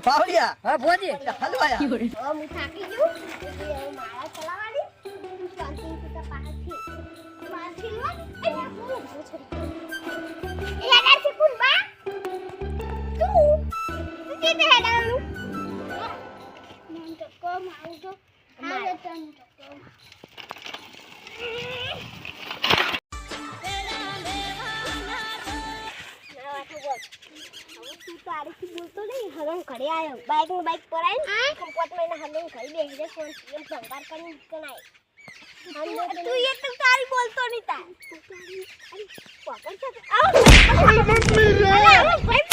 પાવલિયા હા ભોજી હલવાયા હું થાકી ગયું એટલે મારા ચલાવવાની શાંતિથી તો પાછી લો એ હું છોડી હેડા છે કોણ બા તું કેતે હેડાનું મન તો કોમ આવજો હાલે તન તો કોમ તારીથી બોલતો નહીં હલન ઘરે આવ્યો બાઈક પર આવીને કંપોટ માં હલન ઘરે બેસી જાય ફોન એમ ભંગાર કરીને કનાય તું એ તો તારી બોલતો નહીં તાર પાપડ છે આવ ભાઈ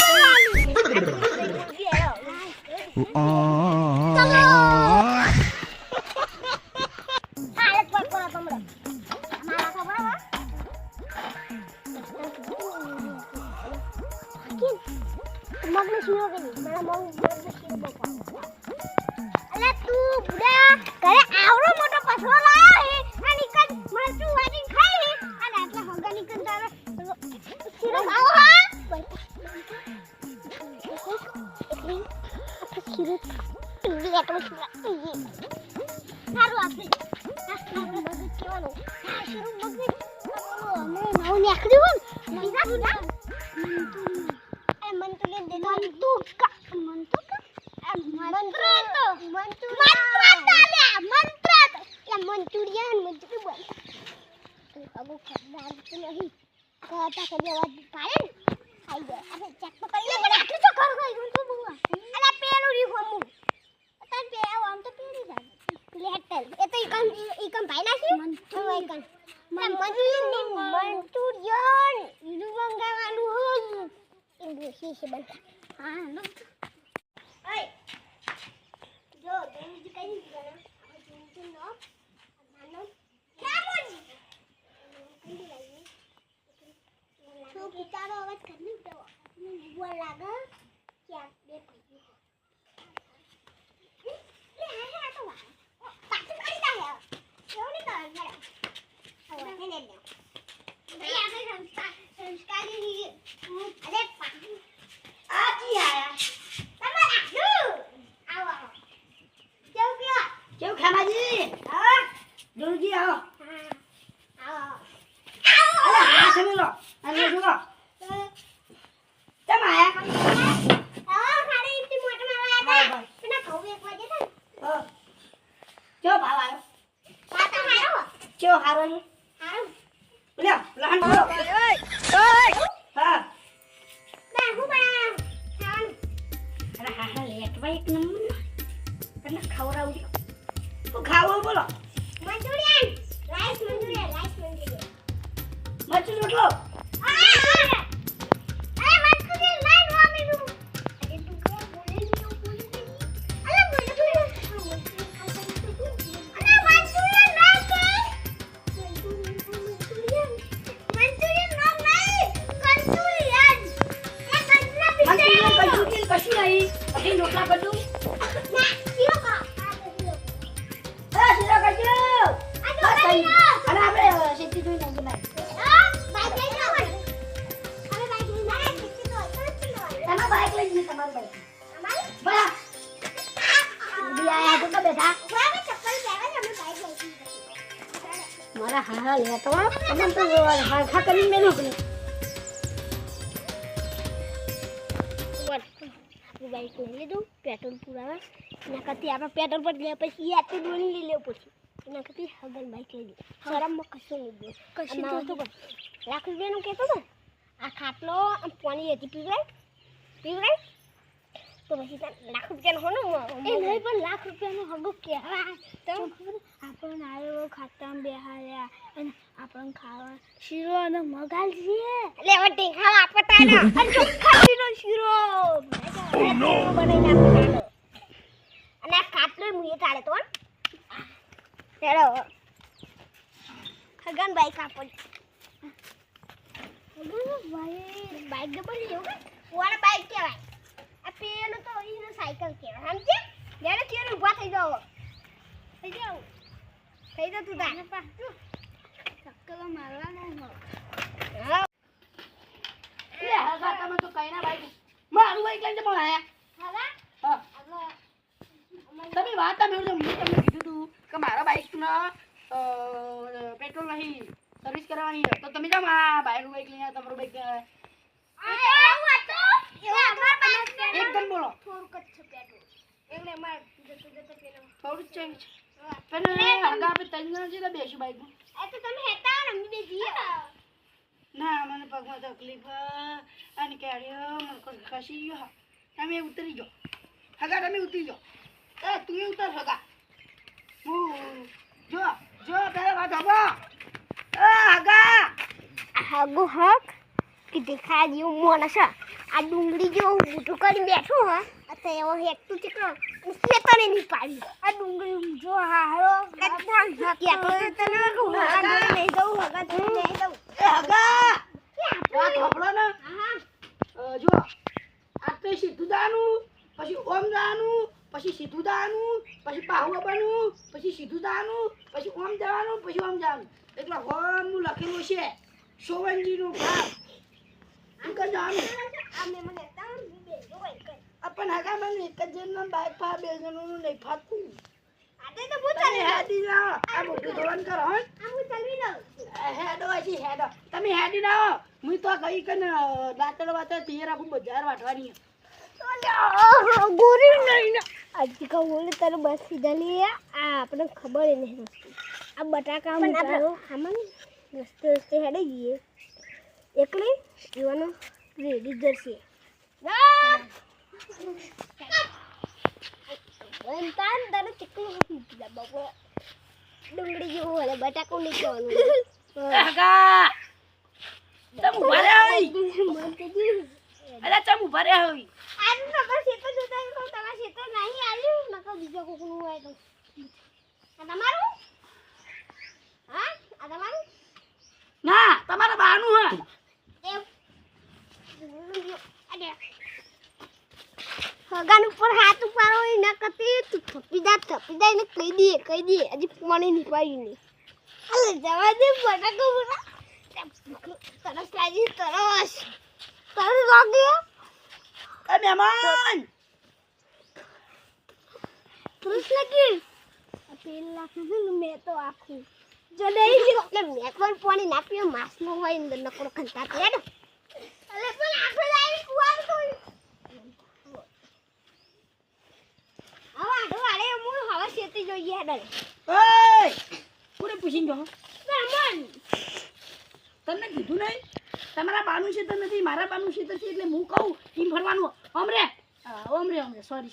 હાલત પર પર તમરો મારા ખબર મગને શીરો કે મારા મગને શીરો બપા અલે તું બુડા ઘરે આવરો મોટો પસરો લાયો હે અને નિકન મરચું વાટી ખાઈ હે અને આટલા હંગા નિકન તારે શીરો ખાઓ હા શીરો ઇન્ડી આટલો શીરો સારું આપે આપણે મગજ કેવાનું શીરો મગજ અમે નાવ નાખ્યું ને બીજા બુડા મંતુલિયન દે મંતુકા મંચુરિયન મંચુરિયન બોલ અગો ખબર તો નહીં કહતા કે વાત પાડે આઈ જાય આપણે ચેક તો કરી લે પણ આટલું તો કર ગઈ તો બુઆ અલા પેલું રી હોમું તન પે આમ તો પેલી જાય લેટલ એ તો ઈકમ ભાઈ નાખી મંચુરિયન ઈનું મંગાવાનું હો इंग्लिश से बनता हां लो ओए जो देवी कहीं गया अब नो मानो क्या बोली तो किताबो आवाज करने दो वो लगा क्या देखो ये है तो बात करता है क्यों नहीं कर रहा अब ने ले भैया अगर संस्कारी ही अरे आ की आया તમાર આડું આવો કેવું કયો કેવું ખામાજી હા દોરજી આવો આવો અરે હા ચલો અને જુઓ તમે આયા આવો ખાલી ઇતિ મોટો મારવા હતા તને કહું એક વાગે था હા કેવો ભાવ આવ્યો પાતા હારો કેવો હારો છે હારો લે લહન બોલો ઓય હા ના હું બના ખાવાનું અરે હા હા લેટવા એક નંબર તને ખવડાવજો તું ખાવો બોલો મંચુરિયન રાઈસ મંચુરિયન મરચું રોટલો અરે મંચુરિયન લાઈન નો મેનુ અરે તું કે બોલે ની તો બોલી દે અરે મંચુરિયન મંચુરિયન ના કે મંચુરિયન નામ નહીં કંચુરિયન એ કંચના પીછે મંચુરિયન કશું નહીં પછી રોટલા બધું ના શીરો કા શીરો કરજો આ તો કરી લો અને આપણે સીધી જોઈ નાખી બાઈક લઈ જાવ હવે બાઈક લઈ ના સીધી તો તમે બાઈક લઈ જઈ તમારું બાઈક અમારી બરા બી આયા તો બેઠા વાવે ચપ્પલ પહેરવા અમે બાઈક લઈ જઈએ મારા હા લેતો તમને તો હા ખા કરીને મેલું પડે આપણે બાઈક લઈ લીધું પેટ્રોલ પુરાવા એના કરતી આપણે પેટ્રોલ પર લે પછી આટલું ડોલી લઈ લેવું પછી એના કરતી હગન બાઈક લઈ લે શરમમાં કશું નહીં દે કશું અમારો નહોતું. લાખ રૂપિયાનું કહેતો હતો આ ખાટલો આમ પાણી હતી પીવરાય તો પછી તાર લાખ રૂપિયાનો હો ને એ નહીં પણ લાખ રૂપિયાનો હગો કહેવાય તો ખબર આપણને આવ્યો ખાતામાં બેહાર્યા અને આપણને ખાવા શીરો અને મગાલ છે એટલે હવે ટેકા આપતા ને અને ચોખ્ખા શીરો બનાવીને આપવાનો અને આ ખાટલો મુએ ચાલે તો હેડો હગન બાઈક આપો ભાઈ બાઈક ડબલ એવું કોણ બાઈક કહેવાય આ પેલું તો એનો સાયકલ કહેવાય સમજે જેને ચેર ઊભા થઈ જાવ થઈ જાવ તું તાને પાછું ચક્કર મારવાનો હા લે હગા તમે તો કઈ ના ભાઈ મારું બાઈક લઈને જમવા આયા હવે હા તમે વાત તમે મેં તમને કીધું તું કે મારા બાઈક ના પેટ્રોલ નહીં સર્વિસ કરાવવાની છે. તો તમે કેમ આ ભાઈનું બાઈક લઈને આવ્યા? તમારું બાઈક એકદમ બોલો થોડુંક જ છે પેટ્રોલ એટલે માર જતો પેલો થોડું જ છે પણ હગા આપણે ત્રણ જણા છે તો બેસું બાઈકમાં. એ તો તમે હેતા ને અમે બે જઈએ ના મને પગમાં તકલીફ અને કેડ્યો મને ખસી ગયો. તમે ઉતરી જાઓ હગા, તમે ઉતરી જાઓ. એ તું એ ઉતર હગા. હું જો પહેલા વાત હગો. હગા હગો હક કે દેખાય જેવું માણસ આ ડુંગળી જેવું મોટું કરી બેઠું હા અત્યારે એવો હેકતું ચીકણો શેતાને નહીં પાડી આ ડુંગળી જો હારો તને નહીં જવું હગા જોડે નહીં જવું એ હગા વાત સાંભળો ને. જો આ તો સીધું દાનું પછી ઓમ જવાનું પછી સીધું જવાનું પછી પાહુ આવવાનું પછી સીધું જવાનું પછી ઓમ જવાનું પછી ઓમ જવાનું એટલે હોમનું લખેલું છે સોવનજીનું ભાગ આમ કર જવાનું. આ મેં મને તાણ બે જોઈ કર પણ હગા મને એક જ જણનું બાઈક ફા બે જણનું નહીં ફાતું. આતે તો હું તમે હેડી જાઓ આ મોટું ધોરણ કરો હો. હું ચાલી લઉં હેડો હજી હેડો તમે હેડી ના આવો. હું તો ગઈ કે દાંતળ વાતળ તૈયાર આખું બજાર વાટવાની. ગોરી નહીં આજે કહું બોલે તારે બસ સીધા લઈએ આ આપણે ખબર નહીં આ બટાકા પણ આપણે આમાં રસ્તે હેડી જઈએ એકલી જીવાનો રેડી જશે તારે ચીકલું બાબા ડુંગળી જેવું હલે બટાકું નહીં કહેવાનું હગા તમ ઉભા રે હોય. અલા તમ ઉભા રે હોય. આજ નકર શેતો જોતા કહું તમારા શેતો નહીં આવ્યું નકર બીજો કોકનું હોય તો આ તમારું હા આ તમારું ના તમારા બાનું હે. હગાન ઉપર હાથ ઉપાડો એના કરતી તું થપી દા એને કહી દે હજી પાણી નહીં પાડ્યું નહીં અલે જવા દે બટાકો બોલા તરસ લાગી તરસ લાગી એ મહેમાન તરસ લાગી આ પેલા કીધું મેં તો આખું જો નહીં એટલે મેં પણ પાણી ના પીયો માસનું હોય અંદર નકરો ખંતા લેડો અલે પણ આપણે લાવી કુવાલ તો વાડે હું હવે શેતી જોઈએ હેડલ ઓય કોને પૂછીને જો મહેમાન તમને કીધું નહીં તમારા બાનું છે તો નથી મારા બાનું છે તો છે એટલે હું કહું એમ ફરવાનું. ઓમરે સોરી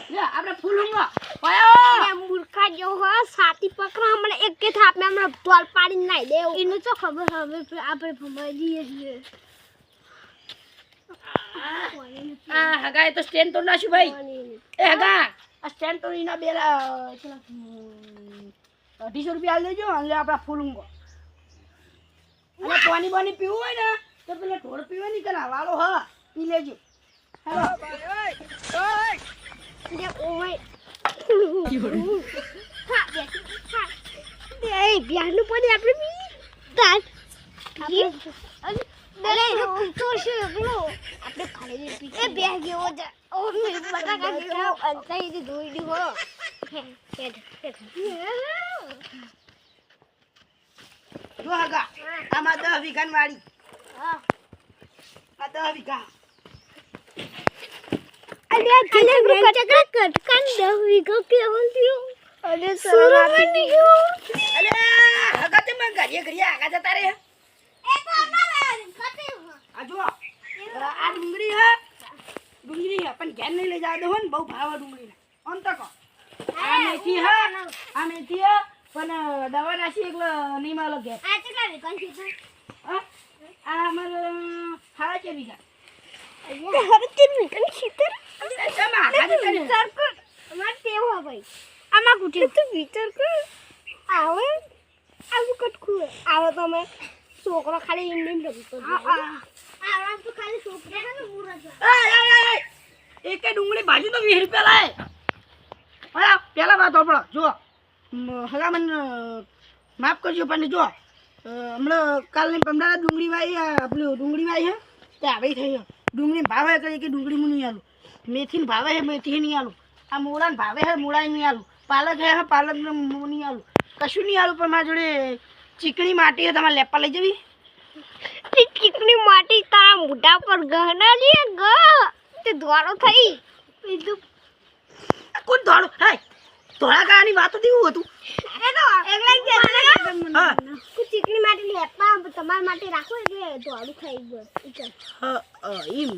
લે આપણે ફૂલુંગો પાયો મૂર્ખા જો હો સાતી પકડો હમણાં એક કે થાપ મેં હમણાં ટોલ પાડીને નાઈ દેવ એને તો ખબર હવે આપણે ભમાઈ દઈએ છીએ આ હગા એ તો સ્ટેન્ડ તો નાખ્યું ભાઈ. એ હગા આ સ્ટેન્ડ તો એના બેલા 250 રૂપિયા લેજો અને આપણા ફૂલુંગો. અને પાણી બાણી પીવું હોય ને તો પેલા ઢોળ પીવાની કરા વાળો હા પી લેજો. હેલો જે ઓય હા એ બિયાનું પણ આપણે બી તાર આપણે તો શું પેલો આપણે ખાલી પી એ બે ગયો જા ઓ મે બટાકા ગયો અંતાઈ દે ધોઈ દી હો જો હગા આમાં 10 વીઘાની વાડી. હા આ 10 વીઘા અલ્યા ચલે ચકરા કટકાન 10 વીઘો કે હોલ્યો અરે સુરમની અલે હગા તે મને ઘડીએ ઘડીએ આગા જતા રે આ જો આ ડુંગળી હે પણ ઘેર નહીં લઈ જાવ દો ને બહુ ભાવ ડુંગળી આમ તો કહો આ મેથી હે પણ દવા નાખી એટલે નહીં માલો ઘેર આ કેટલા વિકન છે હા આ અમારે હારા છે બીજા અમાર તેવો ભાઈ આમાં ગુટી તો વિચાર કર આવે આવું કટકું આવે તમે છોકરો ખાલી ઇન્ડિયન રમતો આ તો ખાલી છોકરા ને મુરત એક ડુંગળી ભાજી તો 20 રૂપિયા લાય હા પેલા વાત આપણો જો હલા મને માફ કરજો પણ જો હમણાં કાલની પંદર ડુંગળી વાઈ પેલું ડુંગળી વાઈ હે તે આવી થઈ ડુંગળી ભાવે કરી કે ડુંગળી હું નહીં આલું મેથી ભાવે હે મેથી નહીં આલું આ મૂળા ભાવે હે મૂળા નહીં આલું પાલક હે પાલક ને હું નહીં આલું કશું નહીં આલું પણ મારા જોડે ચીકણી માટી હે તમારે લેપા લઈ જવી ચીકણી માટી તારા મોઢા પર ગહના લે ગ તે દ્વારો થઈ બીજું કોણ ધોળો હે ધોળા કાની વાતો દેવું હતું હા ચીકણી માટી લેપા તમારા માટે રાખો એટલે દ્વારું થઈ ગયું એમ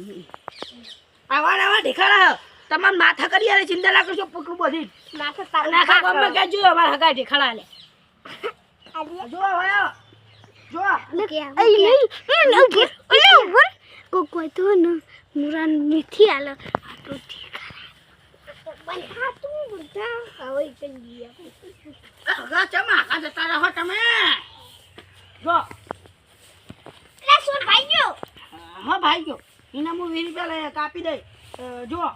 આવા ઢેખાડા તમામ માથા કરી આલે ચિંતા ના કરશો પકડું બધી માથા નાખા ગામમાં કહેજો અમારા હગા ઢેખાડા આલે જો હવે જો કોઈ તો ન મુરાન મેથી આલે આ તો ઠીક તું બધા હવે ચંગી હગા ચમા હગા જતા રહો તમે જો સોન ભાઈ ગયો હા ભાઈ ગયો એના હું 20 રૂપિયા કાપી દઈ જો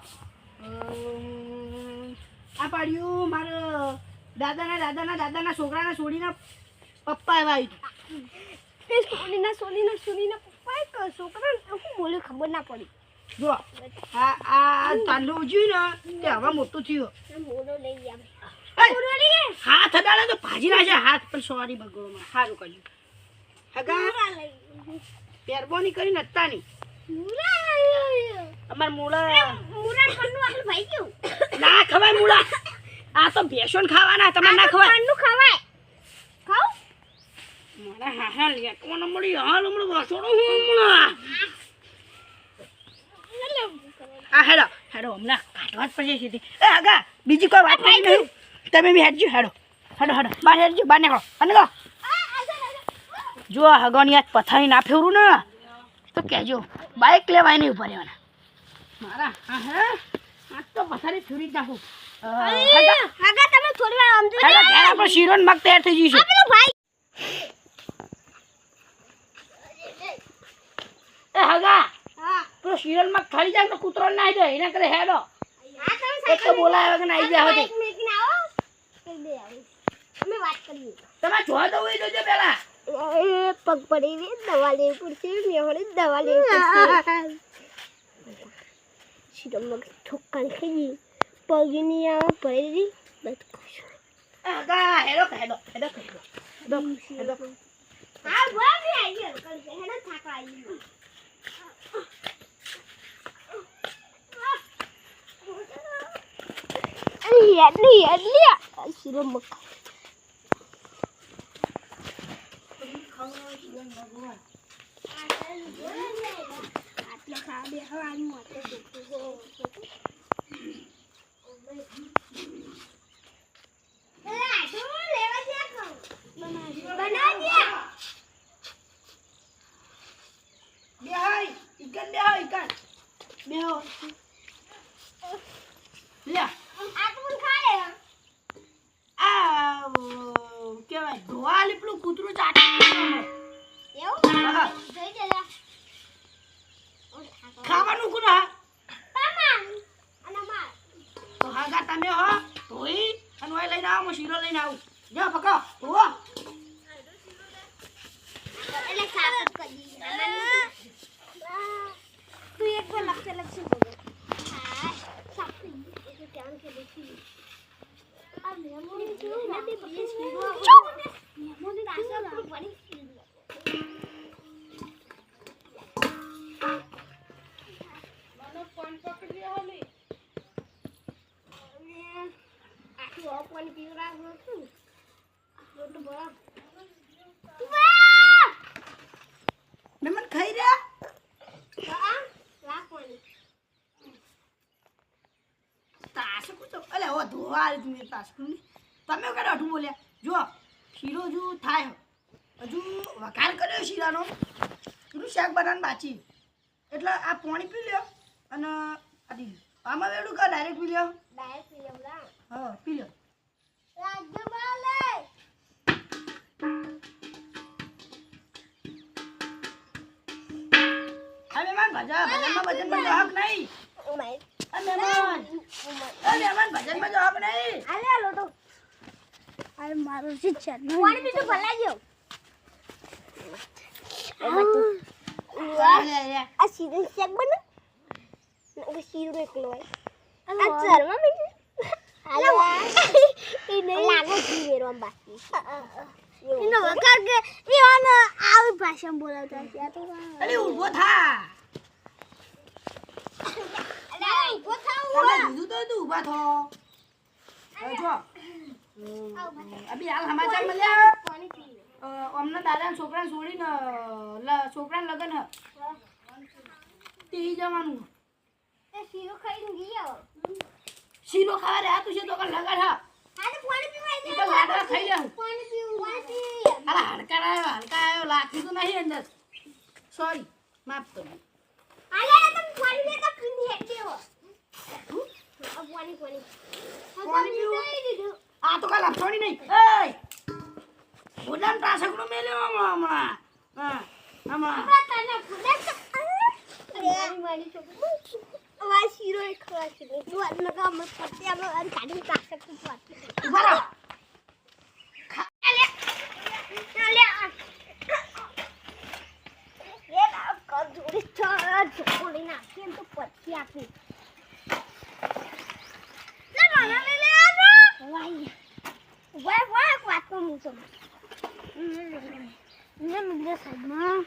આ પાડ્યું મારા દાદાના છોકરાના છોડીના પપ્પા આવ્યા સોનીના પપ્પા છોકરા શું બોલે ખબર ના પડી જો આ તાંડવ ઉજ્યું ને તે હવે મોટું થયું મોડો લઈ આવે હાથ અડાડે તો ભાજી નાખે હાથ પર સોરી ભગવાન સારું કર્યું હગા મહેરબાની કરીને અત્તાની અમાર મૂળા ભાઈ ગયું ના ખવાય મૂળા આ તો ભેંસોને ખાવાના તમારે ના ખવાય ખાવાય ખાવ મારા હા લેટવાનો મળી હાલ હમણાં વાસોડો હું હમણાં આ હેડો હમણાં કાઢવા જ પડશે સીધી એ હગા બીજી કોઈ વાત કરી નહીં તમે બી હેડજો હેડો બહાર હેડજો બહાર નીકળો અને જો હગોની આજ પથારી ના ફેરવું ને તો કહેજો બાઇક લેવાય નહીં ઉપર રહેવાના મારા આજ તો પથારી ફેરી જ નાખું હગા તમે થોડી વાર આમ જોજો આપણે શીરો ને મગ તૈયાર થઈ જઈશું પેલો ભાઈ એ હગા હા પેલો શીરો ને મગ ખાઈ જાય તો કૂતરો ના આવી જાય એના કરે હેડો હા તમે એક તો બોલાય વગર આવી જાય એક મિનિટ ને આવો કઈ દે આવો અમે વાત કરીએ તમે જોવા તો હોય જોજો પેલા પગ પડી રે દવા લેવી પડશે મેહોણી દવા લેવી પડશે શીરમગ ઠોકાણ ખાઈ પગની આ પડી બસ કશું હગા હેડો હા વાહ ભી આવી ગયો હેડો થાક આવી ગયો યાદલી શીરમગ આટલા ખા બે હવાનું માટે કૂતરું ચાટી ખાવાનું કોણ તો હગા તમે તાસ્કું નહીં તમે કઈ અઢું બોલ્યા જો શીરો હજુ થાય હજુ વઘાર કર્યો શીરાનો પેલું શાક બનાવવાનું બાકી એટલે આ પાણી પી લ્યો અને આ પી લ્યો આમાં વેડું કા ડાયરેક્ટ પી લ્યો ડાયરેક્ટ પી લેવું લા હા પી લ્યો રાજ્ય બોલે હા મહેમાન ભજનમાં ભજનમાં જવાબ નહીં ઉમાઈ મહેમાન ભજનમાં જવાબ નહીં આલે આલો તો અરે મારો શિક્ષણ પાણી બીજું ભલા ગયો આ સીધો શેક બને સીધો એકલો હોય આ ચરવા મીઠું હાલો એ નહીં લાગે જીવેરવા બાકી એનો વગર કે એવાનો આવી ભાષામાં બોલાવતા છે આ તો અરે ઊભો થા અરે ઉભો થાવ તમે કીધું તો તું ઊભા થો જો અભી હાલ સમાચાર મળ્યા પાણી પી અમને દાદાના છોકરાને છોડીને છોકરાને લગન તે જવાનું તે શીરો ખાઈને ગયો શીરો ખાવા રહ્યા તું છે તો લગન હા આને પાણી પીવાય ઈ તો લાડવા ખાઈ જાઉં પાણી પીવું પાણી અલા હડકા આવ્યો લાખી તો નહીં અંદર સોરી માફ તો આલે તમે પાણી લેતા પીને હેડે હો પાણી પાણી પાણી દીધું આ તો કાલ આપવાની નહીં એ બોલાન તાસકનો મેલ્યો હમણાં હા હમણાં તને ફૂલે મારી વા શીરો એક ખવા છે તું આને કામ કરતે આપણે કાઢી કાઢ તું ઉભા રહો એ ના કર જોડી છોડી નાખી તો પછી આપી લે મને લે આનો વાય વાત કો મુસો ને મને સાઈડમાં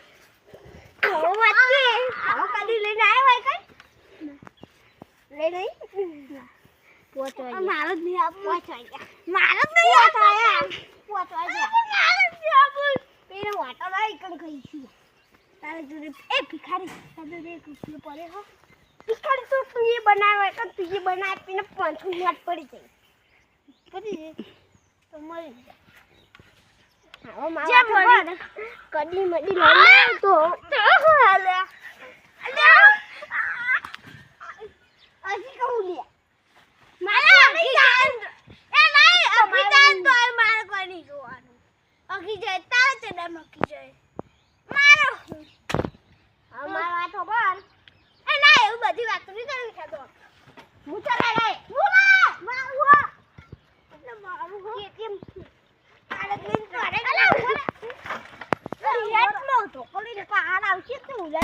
આવો વાત કે આવો કાઢી લઈને આવ્યો હોય કઈ લઈ નહીં પોચવા મારો જ નહીં આપ પોચવા ગયા મારો જ નહીં આયા પોચવા ગયા મારો જ નહીં આપ પેલો વાટો લઈ કણ ખાઈશું તારે જોડે એ ભિખારી તારે દે કુછલો પડે હો ભિખારી તો તું એ બનાવે તો તું એ બનાવીને 5 મિનિટ પડી જાય પડી જાય તો મળી જાય આવો માવા કડી મડી લઈ તો હાલે અજી કહું લે મારા અગી જાન એ નહીં અગી જાન તો મારે કોની જોવાનું અગી જાય તારે તે ના મકી જાય મારો અમાર વાત ખબર એ ના એવું બધી વાત નહીં કરવી ખાતો હું ચલા લે મુલા મારું એટલે મારું હો કેમ આલે દિન કરે અલા એટલો તો કોલી પહાડ આવશે તું લે